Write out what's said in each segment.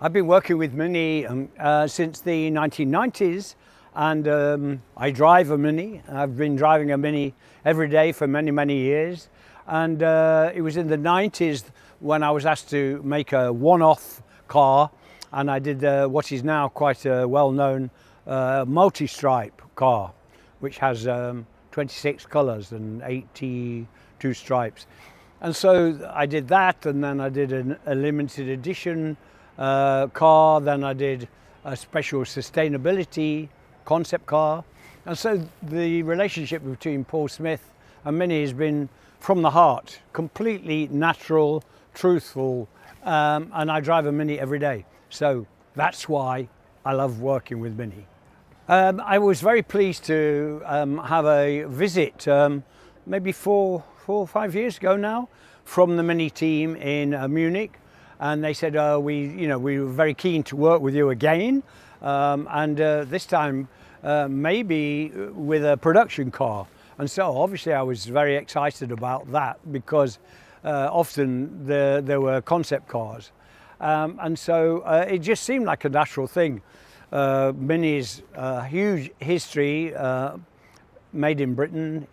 I've been working with Mini since the 1990s, and I drive a Mini. I've been driving a Mini every day for many, many years. And it was in the 90s when I was asked to make a one-off car, and I did what is now quite a well-known multi-stripe car, which has 26 colours and 82 stripes. And so I did that, and then I did a limited edition car, then I did a special sustainability concept car. And so the relationship between Paul Smith and Mini has been from the heart, completely natural, truthful, and I drive a Mini every day. So that's why I love working with Mini. I was very pleased to have a visit maybe four or 5 years ago now from the Mini team in Munich, and they said we were very keen to work with you again, and this time maybe with a production car. And so obviously I was very excited about that, because often there were concept cars, and so it just seemed like a natural thing. Mini's huge history, made in Britain,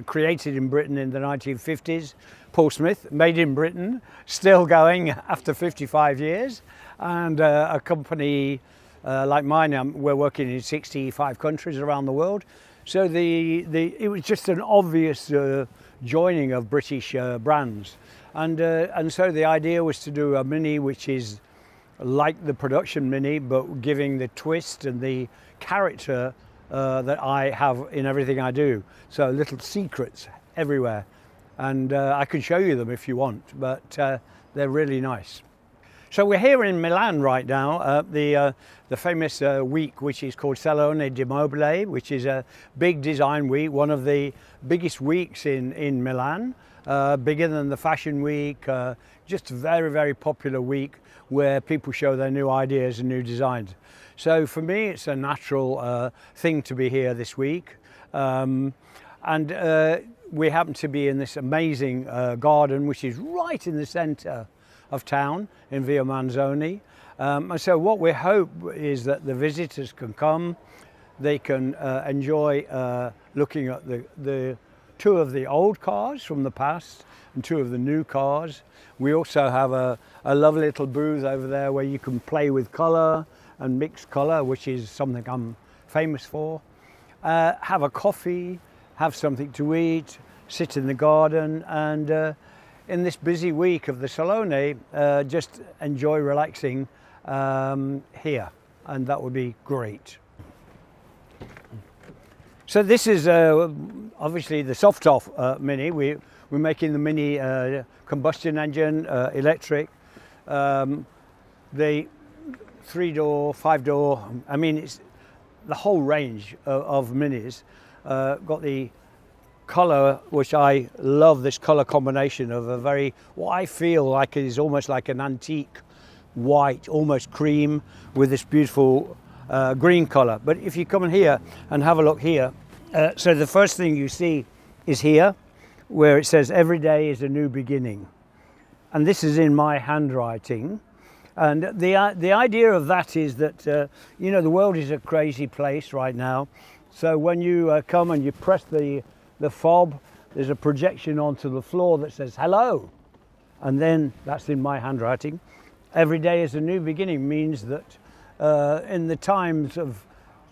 created in Britain in the 1950s. Paul Smith, made in Britain, still going after 55 years. And a company like mine, we're working in 65 countries around the world. So it was just an obvious joining of British brands. And so the idea was to do a Mini which is like the production Mini, but giving the twist and the character that I have in everything I do. So little secrets everywhere. And I can show you them if you want, but they're really nice. So we're here in Milan right now, the famous week which is called Salone del Mobile, which is a big design week, one of the biggest weeks in Milan, bigger than the Fashion Week, just a very, very popular week where people show their new ideas and new designs. So for me, it's a natural thing to be here this week. We happen to be in this amazing garden, which is right in the centre of town in Via Manzoni. And so what we hope is that the visitors can come, they can enjoy looking at the two of the old cars from the past and two of the new cars. We also have a lovely little booth over there where you can play with colour and mix colour, which is something I'm famous for. Have a coffee, have something to eat, sit in the garden, and in this busy week of the Salone, just enjoy relaxing here, and that would be great. So this is obviously the soft-top Mini. We're making the Mini combustion engine, electric, the 3-door, 5-door. I mean, it's the whole range of Minis. Got the colour, which I love, this colour combination of what I feel like is almost like an antique white, almost cream, with this beautiful green colour. But if you come in here and have a look here, so the first thing you see is here, where it says every day is a new beginning. And this is in my handwriting. And the idea of that is that, the world is a crazy place right now. So when you come and you press the fob, there's a projection onto the floor that says hello. And then that's in my handwriting. Every day is a new beginning means that in the times of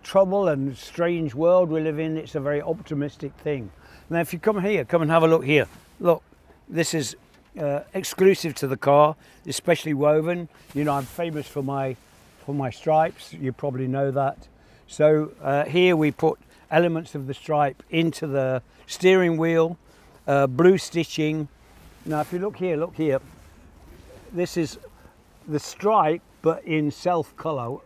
trouble and strange world we live in, it's a very optimistic thing. Now if you come here, come and have a look here. Look, this is exclusive to the car, especially woven. I'm famous for my stripes, you probably know that. So here we put elements of the stripe into the steering wheel, blue stitching. Now if you look here, this is the stripe but in self colour,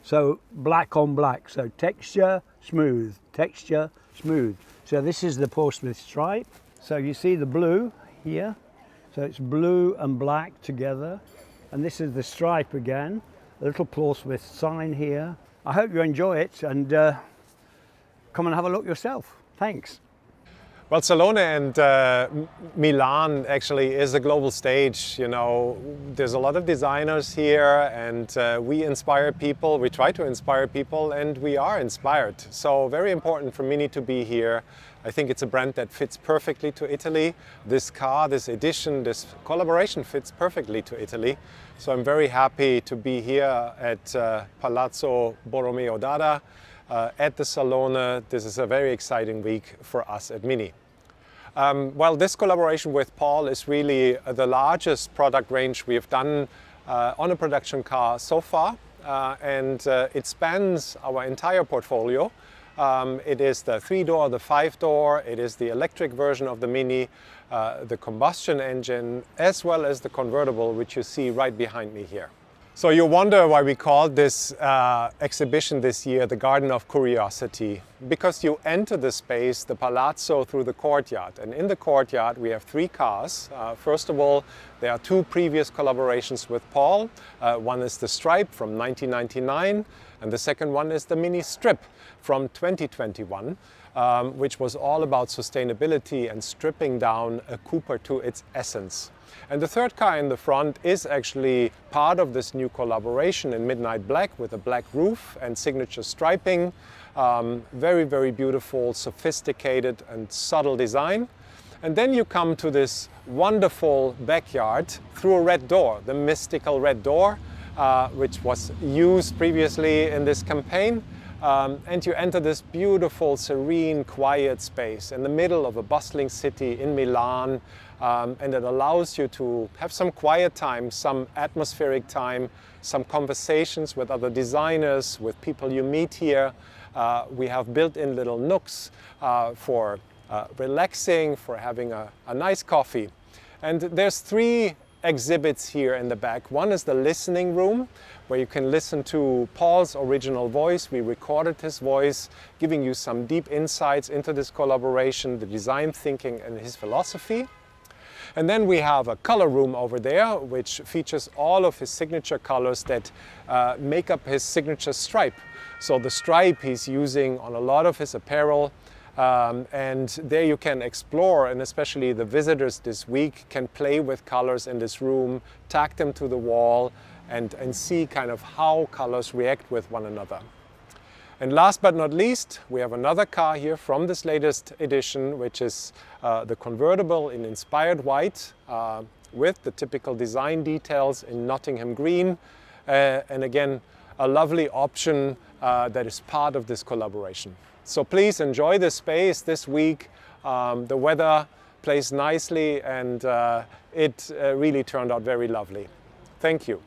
so black on black, so texture smooth. So this is the Paul Smith stripe. So you see the blue here, so it's blue and black together, and this is the stripe again, a little Paul Smith sign here. I hope you enjoy it, and come and have a look yourself. Thanks. Well, Salone and Milan actually is a global stage. You know, there's a lot of designers here, and we inspire people. We try to inspire people, and we are inspired. So very important for Mini to be here. I think it's a brand that fits perfectly to Italy. This car, this edition, this collaboration fits perfectly to Italy. So I'm very happy to be here at Palazzo Borromeo d'Adda. At the Salone. This is a very exciting week for us at Mini. Well, this collaboration with Paul is really the largest product range we have done on a production car so far, and it spans our entire portfolio. It is the 3-door, the 5-door, it is the electric version of the Mini, the combustion engine, as well as the convertible, which you see right behind me here. So you wonder why we called this exhibition this year the Garden of Curiosity, because you enter the space, the Palazzo, through the courtyard. And in the courtyard we have 3 cars. First of all, there are 2 previous collaborations with Paul. One is the Stripe from 1999, and the second one is the Mini Strip from 2021, which was all about sustainability and stripping down a Cooper to its essence. And the third car in the front is actually part of this new collaboration in midnight black with a black roof and signature striping. Very, very beautiful, sophisticated and subtle design. And then you come to this wonderful backyard through a red door, the mystical red door, which was used previously in this campaign. And you enter this beautiful, serene, quiet space in the middle of a bustling city in Milan. And it allows you to have some quiet time, some atmospheric time, some conversations with other designers, with people you meet here. We have built-in little nooks for relaxing, for having a nice coffee. And there's 3 exhibits here in the back. One is the listening room, where you can listen to Paul's original voice. We recorded his voice, giving you some deep insights into this collaboration, the design thinking and his philosophy. And then we have a color room over there, which features all of his signature colors that make up his signature stripe. So the stripe he's using on a lot of his apparel. And there you can explore, and especially the visitors this week can play with colors in this room, tack them to the wall, and see kind of how colors react with one another. And last but not least, we have another car here from this latest edition, which is the convertible in inspired white with the typical design details in Nottingham green. And again, a lovely option that is part of this collaboration. So please enjoy this space this week. The weather plays nicely, and it really turned out very lovely. Thank you.